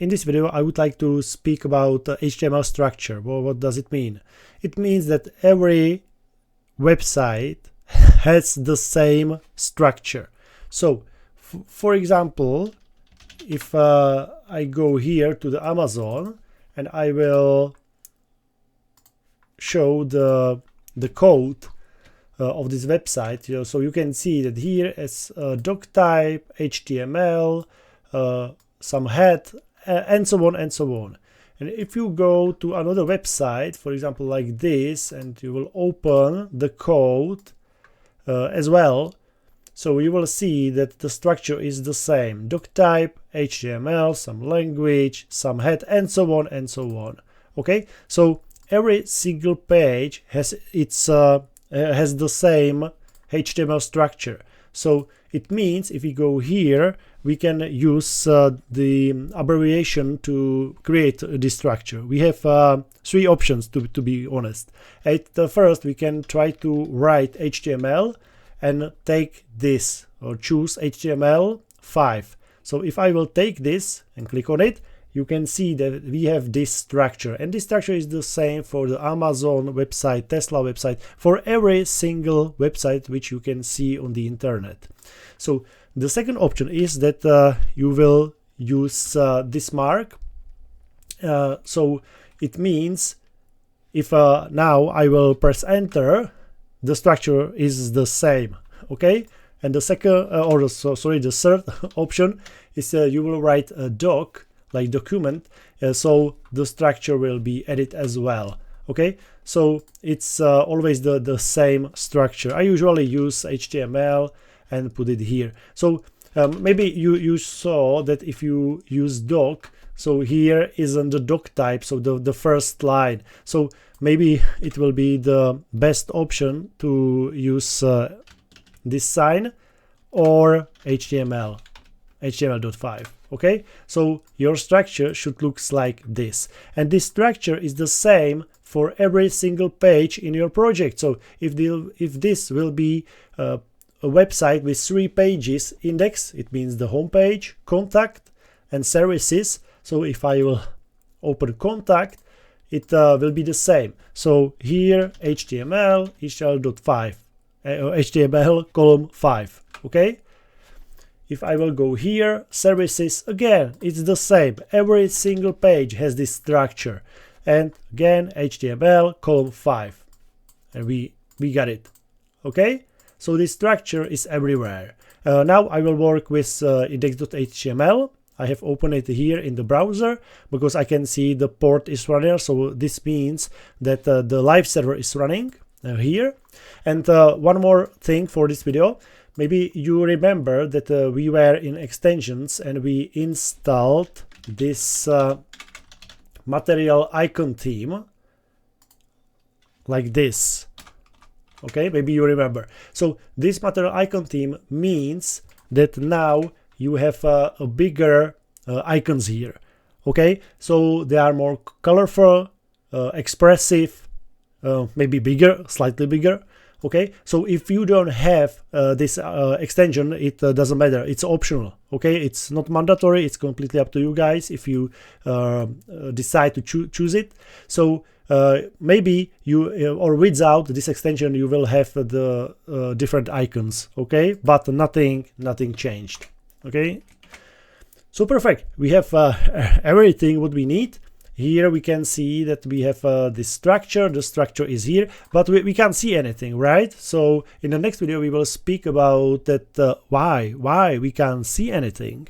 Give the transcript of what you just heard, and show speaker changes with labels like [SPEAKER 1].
[SPEAKER 1] in this video, I would like to speak about HTML structure. Well, what does it mean? It means that every website has the same structure. So, for example, if I go here to the Amazon and I will show the code of this website, so you can see that here is doc type, HTML, some head, and so on and so on. And if you go to another website, for example like this, and you will open the code as well, so you will see that the structure is the same: doc type, HTML, some language, some head, and so on and so on. Okay, so every single page has its has the same HTML structure. So it means if we go here, we can use the abbreviation to create this structure. We have 3 options to be honest. At first, we can try to write HTML and take this, or choose HTML5. So if I will take this and click on it, you can see that we have this structure, and this structure is the same for the Amazon website, Tesla website, for every single website which you can see on the internet. So the second option is that you will use this mark. So it means if now I will press enter, the structure is the same. Okay, and the second the third option is you will write a doc, like document, so the structure will be added as well. Okay, so it's always the same structure. I usually use HTML and put it here. So maybe you saw that if you use doc, so here isn't the doc type, so the first line. So maybe it will be the best option to use this sign or HTML.5. Okay, so your structure should look like this, and this structure is the same for every single page in your project. So if this will be a website with 3 pages index, it means the home page, contact, and services. So if I will open contact, it will be the same. So here HTML.5, HTML column 5. Okay. If I will go here, services, again, it's the same. Every single page has this structure. And again, HTML column 5. And we got it. Okay? So this structure is everywhere. Now I will work with index.html. I have opened it here in the browser because I can see the port is running. So this means that the live server is running here. And one more thing for this video. Maybe you remember that we were in extensions and we installed this material icon theme like this. Okay, maybe you remember. So this material icon theme means that now you have a bigger icons here. Okay, so they are more colorful, expressive, maybe bigger, slightly bigger. Okay, so if you don't have this extension, it doesn't matter. It's optional. Okay, it's not mandatory. It's completely up to you guys if you decide to choose it. So maybe you or without this extension, you will have the different icons. Okay, but nothing changed. Okay, so perfect. We have everything what we need. Here we can see that we have this structure. The structure is here, but we can't see anything, right? So in the next video we will speak about that why we can't see anything.